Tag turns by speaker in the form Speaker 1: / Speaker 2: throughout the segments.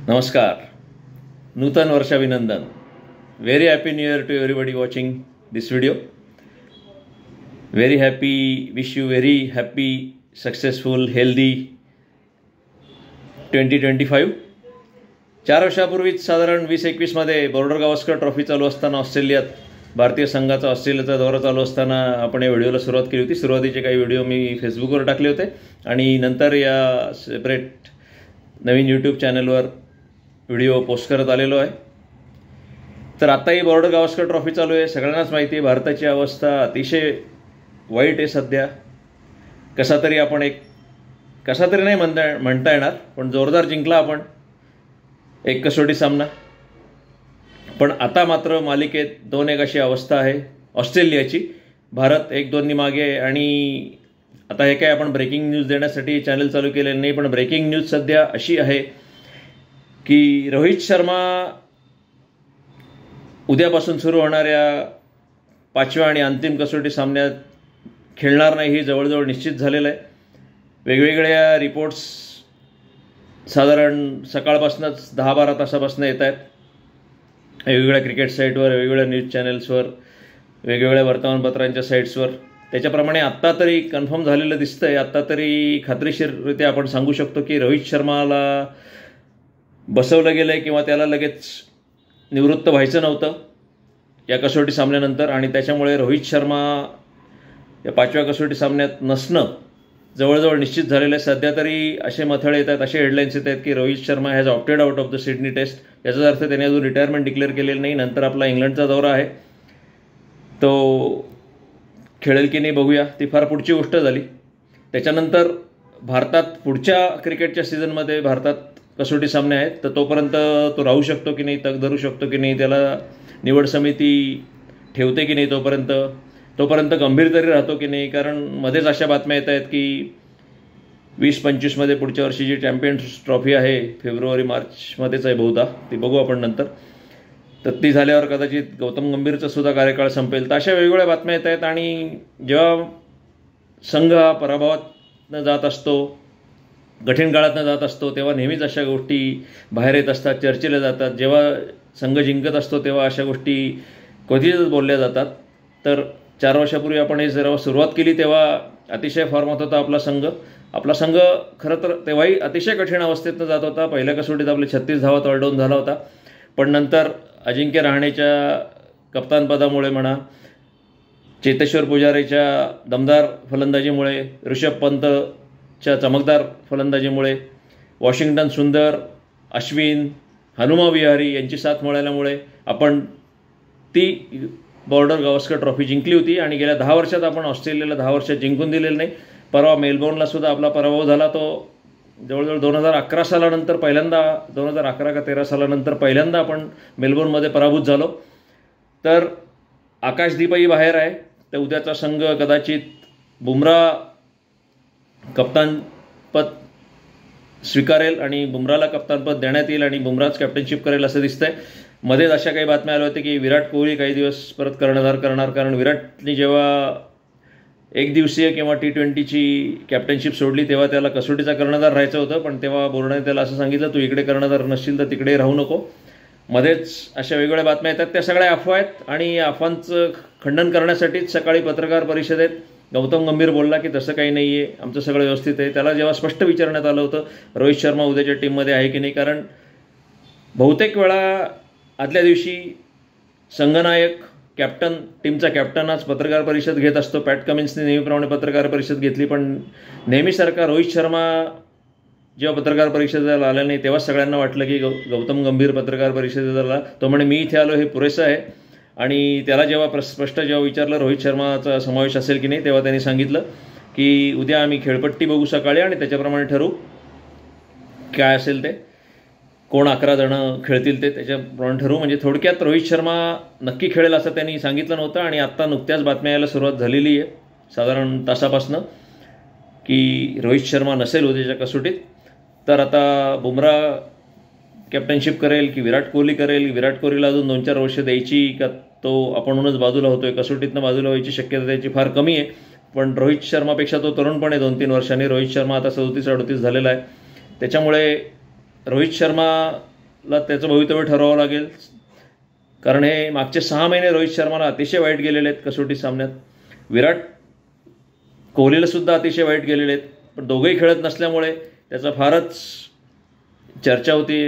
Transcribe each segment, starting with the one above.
Speaker 1: नमस्कार. नूतन वर्षाभिनंदन. Very happy new year to everybody watching this video. Very happy, wish you very happy, successful, healthy 2025. 4 वर्षापूर्वीच साधारण 2021 मध्ये border Gavaskar trophy चालू असताना ऑस्ट्रेलियात भारतीय संघाचा ऑस्ट्रेलियाचा दौरा चालू असताना आपण या व्हिडिओला सुरुवात केली होती. सुरुवातीचे काही व्हिडिओ मी फेसबुकवर टाकले होते आणि नंतर या सेपरेट नवीन यूट्यूब चॅनलवर व्हिडिओ पोस्ट करत आलेलो आहे. तर आताही बॉर्डर गावस्कर ट्रॉफी चालू आहे. सगळ्यांनाच माहिती आहे भारताची अवस्था अतिशय वाईट आहे सध्या. कसा तरी नाही म्हणता येणार, पण जोरदार जिंकला आपण एक कसोटी सामना. पण आता मात्र मालिकेत 2-1 अशी अवस्था आहे ऑस्ट्रेलियाची. भारत 1-2 मागे आहे आणि आता हे काय आपण ब्रेकिंग न्यूज देण्यासाठी चॅनल चालू केलेलं नाही, पण ब्रेकिंग न्यूज सध्या अशी आहे की रोहित शर्मा उद्यापासून सुरू होणाऱ्या 5व्या आणि अंतिम कसोटी सामन्यात खेळणार नाही हे जवळजवळ निश्चित झालेलं आहे. वेगवेगळ्या रिपोर्ट्स साधारण सकाळपासूनच 10-12 तासापासून येत आहेत. वेगवेगळ्या क्रिकेट साईटवर, वेगवेगळ्या न्यूज चॅनल्सवर, वेगवेगळ्या वर्तमानपत्रांच्या साईट्सवर. त्याच्याप्रमाणे आत्ता तरी कन्फर्म झालेलं दिसतं आहे. आत्ता तरी खात्रीशीररित्या आपण सांगू शकतो की रोहित शर्माला बसवलं गेलं आहे किंवा त्याला लगेच निवृत्त व्हायचं नव्हतं या कसोटी सामन्यानंतर, आणि त्याच्यामुळे रोहित शर्मा या 5व्या कसोटी सामन्यात नसणं जवळजवळ निश्चित झालेलं आहे. सध्या तरी असे मथळे येत आहेत, असे हेडलाईन्स येत आहेत की Rohit Sharma has opted out of the Sydney test. याचाच अर्थ त्याने अजून रिटायरमेंट डिक्लेअर केलेलं नाही. नंतर आपला इंग्लंडचा दौरा आहे, तो खेळेल की नाही बघूया, ती फार पुढची गोष्ट झाली. त्याच्यानंतर भारतात पुढच्या क्रिकेटच्या सीझनमध्ये भारतात कसोटी सामने आहेत, तर तोपर्यंत तो राहू शकतो की नाही, तग धरू शकतो की नाही, त्याला निवड समिती ठेवते की नाही, तोपर्यंत गंभीर तरी राहतो की नाही. कारण मध्येच अशा बातम्या येत आहेत की 2025मध्ये पुढच्या वर्षीची चॅम्पियन्स ट्रॉफी आहे, फेब्रुवारी-मार्चमध्येच आहे बहुधा, ती बघू आपण नंतर. तर ती झाल्यावर कदाचित गौतम गंभीरचा सुद्धा कार्यकाळ संपेल. तर अशा वेगवेगळ्या बातम्या येत आहेत. आणि जेव्हा संघ हा पराभवातनं जात असतो, कठीण काळातनं जात असतो, तेव्हा नेहमीच अशा गोष्टी बाहेर येत असतात, चर्चेला जातात. जेव्हा संघ जिंकत असतो तेव्हा अशा गोष्टी कधीच बोलल्या जातात. तर 4 वर्षापूर्वी आपण हे जरा सुरुवात केली तेव्हा अतिशय फॉर्मात होता आपला संघ. खरं तर तेव्हाही अतिशय कठीण अवस्थेतनं जात होता. पहिल्या कसोटीत आपले 36 धावा तळडोन झाला होता, पण नंतर अजिंक्य रहाणेच्या कप्तानपदामुळे म्हणा, चेतेश्वर पुजारीच्या दमदार फलंदाजीमुळे, ऋषभ पंतच्या चमकदार फलंदाजीमुळे, वॉशिंग्टन सुंदर, अश्विन, हनुमा विहारी यांची साथ मिळाल्यामुळे आपण ती बॉर्डर गावस्कर ट्रॉफी जिंकली होती. आणि गेल्या 10 वर्षात आपण ऑस्ट्रेलियाला 10 वर्षात जिंकून दिलेलं नाही. परवा मेलबोर्नला सुद्धा आपला पराभव झाला. तो जवळजवळ 2011 सालानंतर पहिल्यांदा, 2011 का 13 सालानंतर पहिल्यांदा आपण मेलबोर्नमध्ये पराभूत झालो. तर आकाशदीपही बाहेर आहे. तर उद्याचा संघ कदाचित बुमरा कप्तानपद स्वीकारेल आणि बुमराला कप्तानपद देण्यात येईल आणि बुमराच कॅप्टनशिप करेल असं दिसतंय. मध्येच अशा काही बातम्या आल्या होत्या की विराट कोहली काही दिवस परत कर्णधार करणार, कारण विराटने जेव्हा एक दिवसीय किंवा T20ची कॅप्टनशिप सोडली तेव्हा त्याला कसोटीचा कर्णधार राहायचं होतं, पण तेव्हा बोर्डाने त्याला असं सांगितलं तू इकडे कर्णधार नसशील तर तिकडे राहू नको. मध्येच अशा वेगवेगळ्या बातम्या येतात, त्या सगळ्या अफवा आहेत. आणि या अफवांचं खंडन करण्यासाठीच सकाळी पत्रकार परिषदेत गौतम गंभीर बोलला की तसं काही नाही आहे, आमचं सगळं व्यवस्थित आहे. त्याला जेव्हा स्पष्ट विचारण्यात आलं होतं रोहित शर्मा उद्याच्या टीममध्ये आहे की नाही, कारण बहुतेक वेळा आदल्या दिवशी संघनायक कॅप्टन, टीमचा कॅप्टन आज पत्रकार परिषद घेत असतो. पॅट कमिन्सने नेहमीप्रमाणे पत्रकार परिषद घेतली, पण नेहमीसारखा रोहित शर्मा जेव्हा पत्रकार परिषदेला आला नाही तेव्हा सगळ्यांना वाटलं की गौतम गंभीर पत्रकार परिषदेला आला. तो म्हणे मी इथे आलो हे पुरेसं आहे. आणि त्याला जेव्हा स्पष्ट विचारलं रोहित शर्माचा समावेश असेल की नाही, तेव्हा त्यांनी सांगितलं की उद्या आम्ही खेळपट्टी बघू सकाळी आणि त्याच्याप्रमाणे ठरवू काय असेल ते, कोण 11 जणं खेळतील ते त्याच्याप्रमाणे ठरवू. म्हणजे थोडक्यात रोहित शर्मा नक्की खेळेल असं त्यांनी सांगितलं नव्हतं. आणि आत्ता नुकत्याच बातम्या यायला सुरुवात झालेली आहे साधारण तासापासनं की रोहित शर्मा नसेल उद्याच्या कसोटीत. तर आता बुमरा कॅप्टनशिप करेल की विराट कोहली करेल, विराट कोहलीला अजून 2-4 वर्ष द्यायची का तो आपणहूनच बाजूला होतोय, कसोटीतनं बाजूला व्हायची शक्यता त्याची फार कमी आहे. पण रोहित शर्मापेक्षा तो तरुणपणे 2-3 वर्षांनी, रोहित शर्मा आता 37-38 झालेला आहे. त्याच्यामुळे रोहित शर्मा शर्माला त्याचं भवितव्य ठरवावं लागेल, कारण हे मागचे 6 महिने रोहित शर्माला अतिशय वाईट गेलेले आहेत कसोटी सामन्यात. विराट कोहलीला सुद्धा अतिशय वाईट गेलेले आहेत, पण दोघंही खेळत नसल्यामुळे त्याचा फारच चर्चा होती,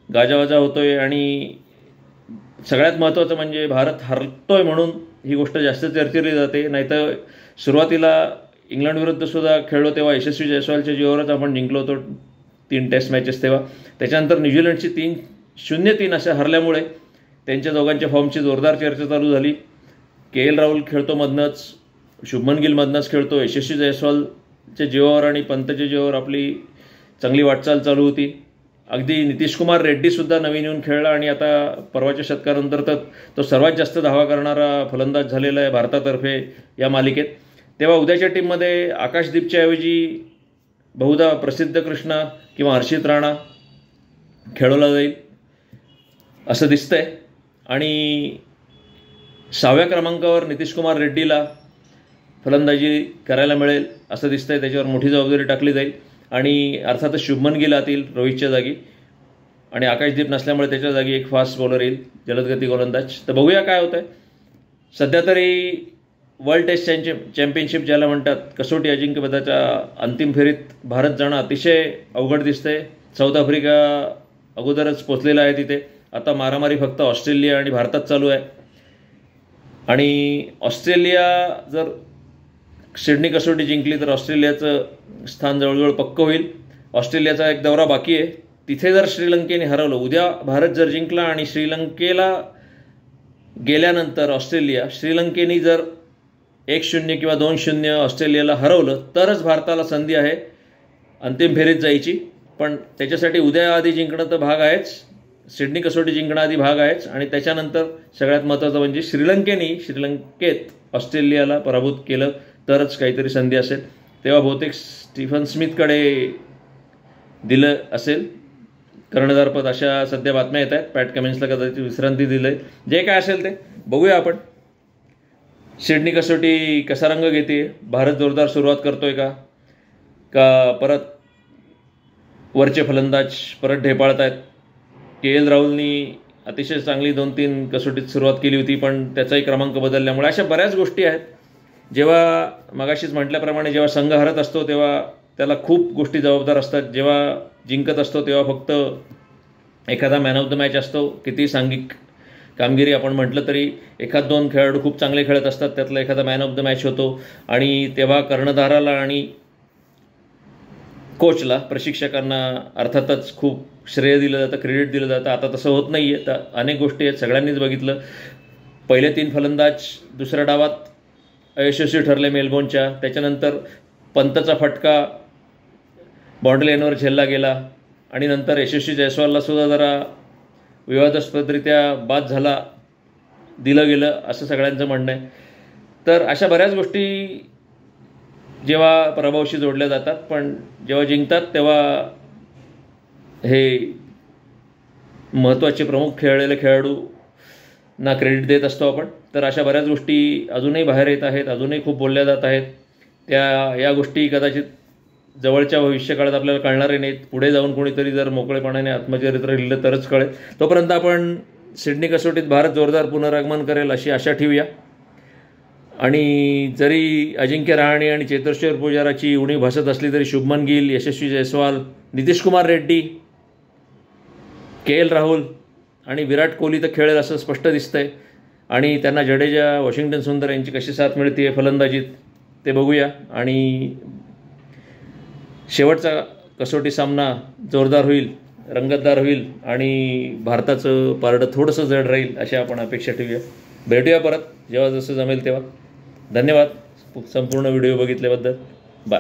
Speaker 1: गाजावाजा होतोय. आणि सगळ्यात महत्त्वाचं म्हणजे भारत हरतोय म्हणून ही गोष्ट जास्त चर्चेली जाते. नाहीतर सुरुवातीला इंग्लंडविरुद्ध सुद्धा खेळलो तेव्हा यशस्वी जयस्वालच्या जीवावरच आपण जिंकलो होतो 3 टेस्ट मॅचेस तेव्हा. त्याच्यानंतर न्यूझीलंडची 0-3 अशा हरल्यामुळे त्यांच्या दोघांच्या फॉर्मची जोरदार चर्चा चालू झाली. KL राहुल खेळतो मधनंच, शुभमन गिल मधनंच खेळतो, यशस्वी जयस्वालच्या जीवावर आणि पंतच्या जीवावर आपली चांगली वाटचाल चालू होती. अगदी नितीश कुमार रेड्डीसुद्धा नवीन येऊन खेळला आणि आता परवाच्या शतकानंतर तर तो सर्वात जास्त धावा करणारा फलंदाज झालेला आहे भारतातर्फे या मालिकेत. तेव्हा उद्याच्या टीममध्ये आकाशदीपच्या ऐवजी बहुधा प्रसिद्ध कृष्णा किंवा हर्षित राणा खेळवला जाईल असं दिसतंय. आणि 6व्या क्रमांकावर नितीश कुमार रेड्डीला फलंदाजी करायला मिळेल असं दिसतंय, त्याच्यावर मोठी जबाबदारी टाकली जाईल. आणि अर्थातच शुभमन गिल येतील रोहितच्या जागी, आणि आकाशदीप नसल्यामुळे त्याच्या जागी एक फास्ट बॉलर येईल, जलदगती गोलंदाज. तर बघूया काय होतं आहे. सध्या तरी वर्ल्ड टेस्ट चॅम्पियनशिप ज्याला म्हणतात, कसोटी अजिंक्यपदाच्या अंतिम फेरीत भारत जाणं अतिशय अवघड दिसतंय. साऊथ आफ्रिका अगोदरच पोचलेला आहे तिथे. आता मारामारी फक्त ऑस्ट्रेलिया आणि भारतात चालू आहे. आणि ऑस्ट्रेलिया जर सिडनी कसोटी जिंकली तर ऑस्ट्रेलियाचं स्थान जवळजवळ पक्कं होईल. ऑस्ट्रेलियाचा एक दौरा बाकी आहे, तिथे जर श्रीलंकेने हरवलं, उद्या भारत जर जिंकला आणि श्रीलंकेला गेल्यानंतर श्रीलंकेने जर 1-0 किंवा 2-0 ऑस्ट्रेलियाला हरवलं तरच भारताला संधी आहे अंतिम फेरीत जायची. पण त्याच्यासाठी उद्या आधी जिंकणं तर भाग आहेच, सिडनी कसोटी जिंकणं आधी भाग आहेच. आणि त्याच्यानंतर सगळ्यात महत्त्वाचं म्हणजे श्रीलंकेत ऑस्ट्रेलियाला पराभूत केलं तरच काहीतरी संधी असेल. तेव्हा बहुतेक स्टीफन स्मिथकडे दिलं असेल कर्णधारपद, अशा सध्या बातम्या येत आहेत. पॅट कमिन्सला कदाचित विश्रांती दिलं आहे. जे काय असेल ते बघूया आपण. सिडनी कसोटी कसा रंग घेते, भारत जोरदार सुरुवात करतोय का परत वरचे फलंदाज परत ढेपाळत आहेत. KL राहुलनी अतिशय चांगली 2-3 कसोटीत सुरुवात केली होती, पण त्याचाही क्रमांक बदलल्यामुळे अशा बऱ्याच गोष्टी आहेत. जेव्हा मगाशीच म्हटल्याप्रमाणे जेव्हा संघ हरत असतो तेव्हा त्याला खूप गोष्टी जबाबदार असतात. जेव्हा जिंकत असतो तेव्हा फक्त एखादा मॅन ऑफ द मॅच असतो. किती सांघिक कामगिरी आपण म्हटलं तरी 1-2 खेळाडू खूप चांगले खेळत असतात, त्यातला एखादा मॅन ऑफ द मॅच होतो. आणि तेव्हा कर्णधाराला आणि कोचला, प्रशिक्षकांना अर्थातच खूप श्रेय दिलं जातं, क्रेडिट दिलं जातं. आता तसं होत नाही आहे. तर अनेक गोष्टी आहेत, सगळ्यांनीच बघितलं. पहिले 3 फलंदाज दुसऱ्या डावात अयशस्वी ठरले मेलबोर्नच्या. त्याच्यानंतर पंतचा फटका बाउंड्री लाईनवर झेलला गेला आणि नंतर यशस्वी जयस्वालला सुद्धा जरा विवादास्पदरित्या बाद दिलं गेलं असं सगळ्यांचं म्हणणं आहे. तर अशा बऱ्याच गोष्टी जेव्हा पराभवाशी जोडल्या जातात, पण जेव्हा जिंकतात तेव्हा हे महत्त्वाचे प्रमुख खेळलेले खेळाडूंना क्रेडिट देत असतो आपण. तर अशा बऱ्याच गोष्टी अजूनही बाहेर येत आहेत, अजूनही खूप बोलल्या जात आहेत. या गोष्टी कदाचित जवळच्या भविष्यकाळात आपल्याला कळणारे नाहीत. पुढे जाऊन कोणीतरी जर मोकळेपणाने आत्मचरित्र लिहिलं तरच कळेल. तोपर्यंत आपण सिडनी कसोटीत भारत जोरदार पुनरागमन करेल अशी आशा ठेवूया. आणि जरी अजिंक्य रहाणे आणि चेतेश्वर पुजाराची उणीव भासत असली तरी शुभमन गिल, यशस्वी जयस्वाल, नितीश कुमार रेड्डी, KL राहुल आणि विराट कोहली तर खेळेल असं स्पष्ट दिसतंय. आणि त्यांना जडेजा, वॉशिंग्टन सुंदर यांची कशी साथ मिळते फलंदाजीत ते बघूया. आणि शेवटचा कसोटी सामना जोरदार होईल, रंगतदार होईल आणि भारताचं पारडं थोडंसं जड राहील अशी आपण अपेक्षा ठेवूया. भेटूया परत जेव्हा जसं जमेल तेव्हा. धन्यवाद संपूर्ण व्हिडिओ बघितल्याबद्दल. बाय.